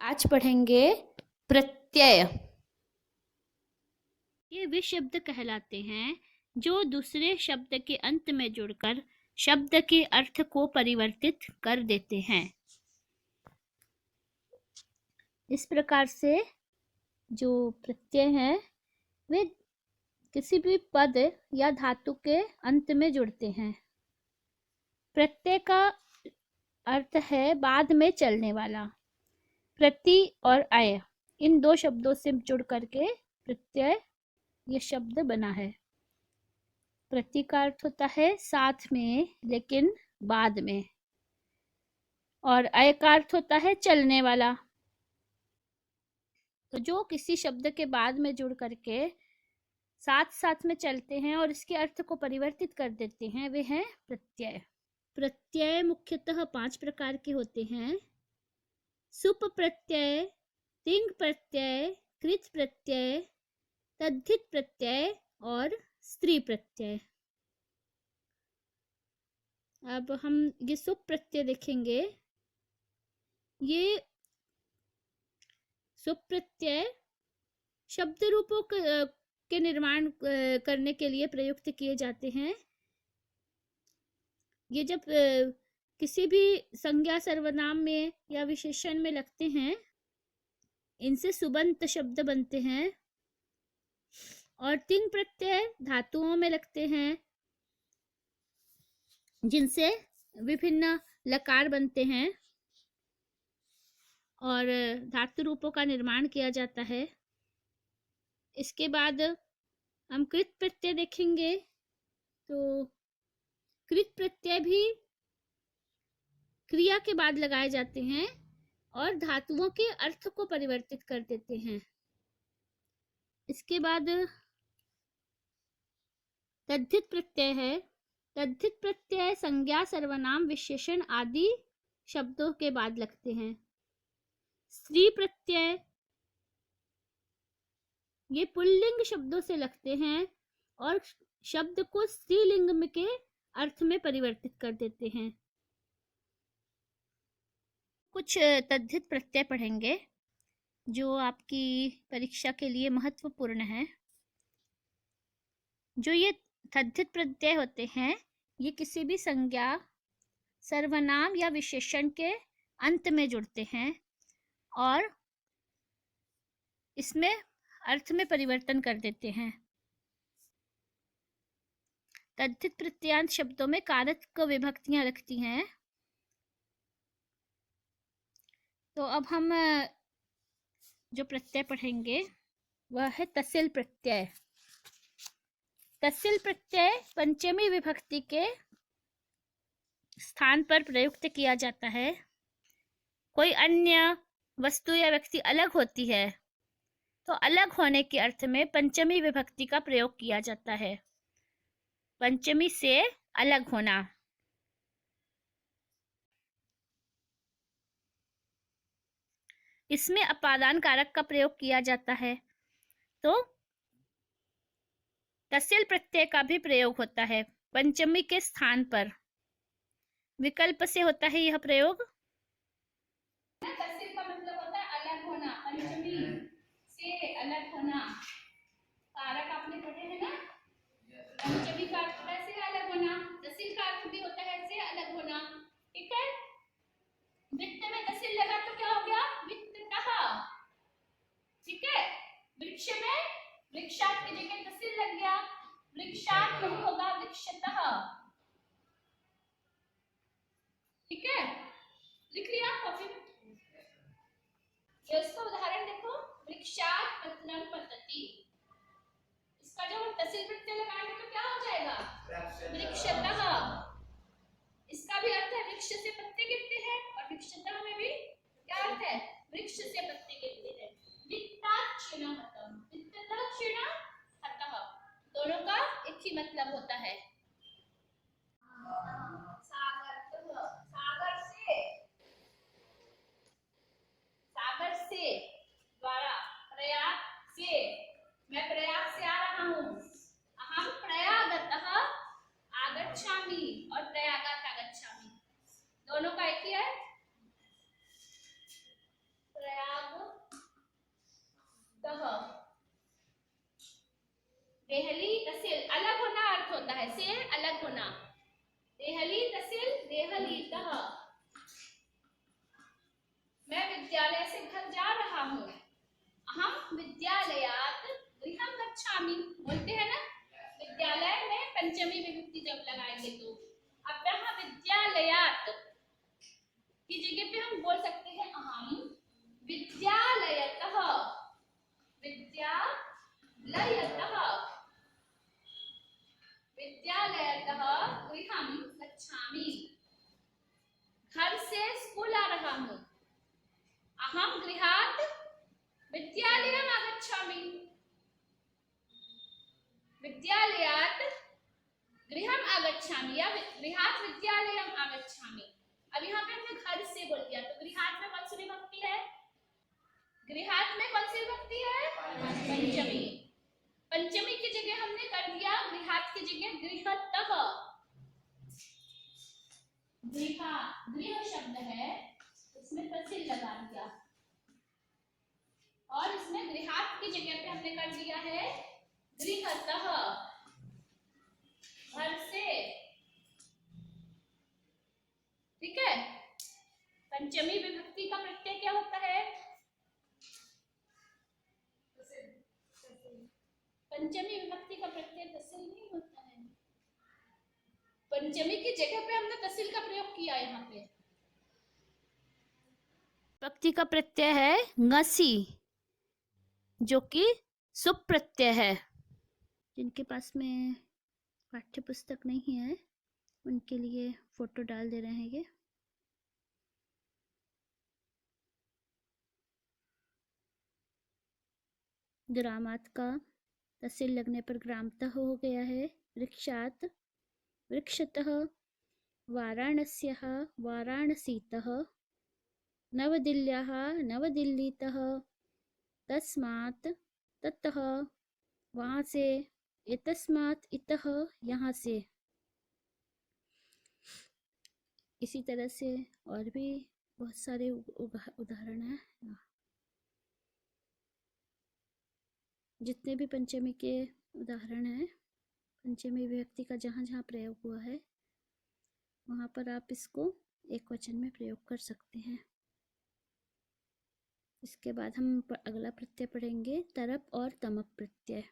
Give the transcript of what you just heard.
आज पढ़ेंगे प्रत्यय। ये वे शब्द कहलाते हैं जो दूसरे शब्द के अंत में जुड़कर शब्द के अर्थ को परिवर्तित कर देते हैं। इस प्रकार से जो प्रत्यय हैं वे किसी भी पद या धातु के अंत में जुड़ते हैं। प्रत्यय का अर्थ है बाद में चलने वाला। प्रति और अय इन दो शब्दों से जुड़ करके प्रत्यय ये शब्द बना है। प्रति का अर्थ होता है साथ में लेकिन बाद में, और अय का अर्थ होता है चलने वाला। तो जो किसी शब्द के बाद में जुड़ करके साथ साथ में चलते हैं और इसके अर्थ को परिवर्तित कर देते हैं वे हैं प्रत्यय। प्रत्यय मुख्यतः 5 प्रकार के होते हैं: सुप प्रत्यय, तिंग प्रत्यय, कृत प्रत्यय, तद्धित प्रत्यय और स्त्री प्रत्यय। अब हम ये सुप प्रत्यय देखेंगे। ये सुप प्रत्यय शब्द रूपों के निर्माण करने के लिए प्रयुक्त किए जाते हैं। ये जब किसी भी संज्ञा सर्वनाम में या विशेषण में लगते हैं, इनसे सुबंत शब्द बनते हैं। और तिंग प्रत्यय धातुओं में लगते हैं, जिनसे विभिन्न लकार बनते हैं और धातु रूपों का निर्माण किया जाता है। इसके बाद हम कृत प्रत्यय देखेंगे। तो कृत प्रत्यय भी क्रिया के बाद लगाए जाते हैं और धातुओं के अर्थ को परिवर्तित कर देते हैं। इसके बाद तद्धित प्रत्यय है। तद्धित प्रत्यय संज्ञा सर्वनाम विशेषण आदि शब्दों के बाद लगते हैं। स्त्री प्रत्यय ये पुल्लिंग शब्दों से लगते हैं और शब्द को स्त्रीलिंग के अर्थ में परिवर्तित कर देते हैं। कुछ तद्धित प्रत्यय पढ़ेंगे जो आपकी परीक्षा के लिए महत्वपूर्ण है। जो ये तद्धित प्रत्यय होते हैं ये किसी भी संज्ञा सर्वनाम या विशेषण के अंत में जुड़ते हैं और इसमें अर्थ में परिवर्तन कर देते हैं। तद्धित प्रत्ययांत शब्दों में कारक विभक्तियां रखती हैं। तो अब हम जो प्रत्यय पढ़ेंगे वह है तसिल प्रत्यय। तसिल प्रत्यय पंचमी विभक्ति के स्थान पर प्रयुक्त किया जाता है। कोई अन्य वस्तु या व्यक्ति अलग होती है तो अलग होने के अर्थ में पंचमी विभक्ति का प्रयोग किया जाता है। पंचमी से अलग होना। इसमें अपादान कारक का प्रयोग किया जाता है। तो तसिल प्रत्यय का भी प्रयोग होता है पंचमी के स्थान पर। विकल्प से होता है यह प्रयोग। तसिल का मतलब होता है अलग होना, पंचमी से अलग होना। कारक आपने पढ़े हैं ना। पंचमी का अर्थ है से अलग होना, तसिल का अर्थ भी होता है से अलग होना। ठीक है। वृत्त में तसिल लगा तो क्या हो गया? वित्ततः। ठीक है। वृक्ष में वृक्षात की जगह तसिल लग गया, वृक्षात नहीं होगा वृक्षतः। ठीक है। लिख लिया कॉपी में। ये इसका उदाहरण देखो, वृक्षात पत्रम पतति। इसका जब हम तसिल प्रत्यय लगाएंगे तो क्या हो जाएगा? वृक्षतः। इसका भी अर्थ है वृक्ष से पत्ते गिरते हैं और वृक्षतः में भी क्या अर्थ है? वृक्ष से पत्ते गिरते हैं। वित्ताक्षिणहतम, वित्ततः क्षिणहतः, दोनों का एक ही मतलब होता है। सागर से द्वारा, प्रयाग से, मैं प्रयाग से आ रहा हूँ। अहम प्रयागतः आगच्छामि और प्रयागात् आगच्छामि, दोनों का एक ही है। प्रयाग देहली तहसील अलग होना अर्थ होता है, से अलग होना। देहली तहसील देहलीतः। मैं विद्यालय से घर जा रहा हूँ। अहम विद्यालयात् गृहं गच्छामि। बोलते हैं ना, विद्यालय में पंचमी विभक्ति जब लगाएंगे तो। अब यहाँ विद्यालयात् की जगह पे हम बोल सकते हैं अहम विद्यालयतः। विद्यालयतः विद्यालयतः गृहं गच्छामि। घर से स्कूल आ रहा हूँ। अहम गृहात् विद्यालयम् आगच्छामि। विद्यालयात् गृहम् आगच्छामि या गृहात् विद्यालयम् आगच्छामि। अब यहाँ पे हमने घर से बोल दिया, तो गृहात् में कौन सी विभक्ति है? गृहात् में कौन सी विभक्ति है? पंचमी। पंचमी की जगह हमने कर दिया गृहात् की जगह गृहतः। गृह शब्द है, इसमें तहसील लगा दिया और इसमें गृहात् की जगह पे हमने कर दिया है गृहतः, घर से। ठीक है। पंचमी विभक्ति का प्रत्यय क्या होता है? पंचमी विभक्ति का प्रत्यय तहसील नहीं होता है। पंचमी की जगह पे हमने तहसील का प्रयोग किया यहाँ पे। विभक्ति का प्रत्यय है ngसी, जो कि सुप प्रत्यय है। जिनके पास में पाठ्य पुस्तक नहीं है उनके लिए फोटो डाल दे रहे हैं ये। ग्रामात का तहसील लगने पर ग्रामतः हो गया है। वृक्षात वृक्षतः। वाराणस्यः वाराणसीतः। नवदिल्ल्याः नवदिल्लीतः। तस्मात् ततः। वहाँ से। एतस्मात् इतः यहाँ से। इसी तरह से और भी बहुत सारे उदाहरण हैं। जितने भी पंचमी के उदाहरण हैं, पंचमी विभक्ति का जहाँ जहाँ प्रयोग हुआ है वहाँ पर आप इसको एक वचन में प्रयोग कर सकते हैं। इसके बाद हम अगला प्रत्यय पढ़ेंगे तरप और तमक प्रत्यय।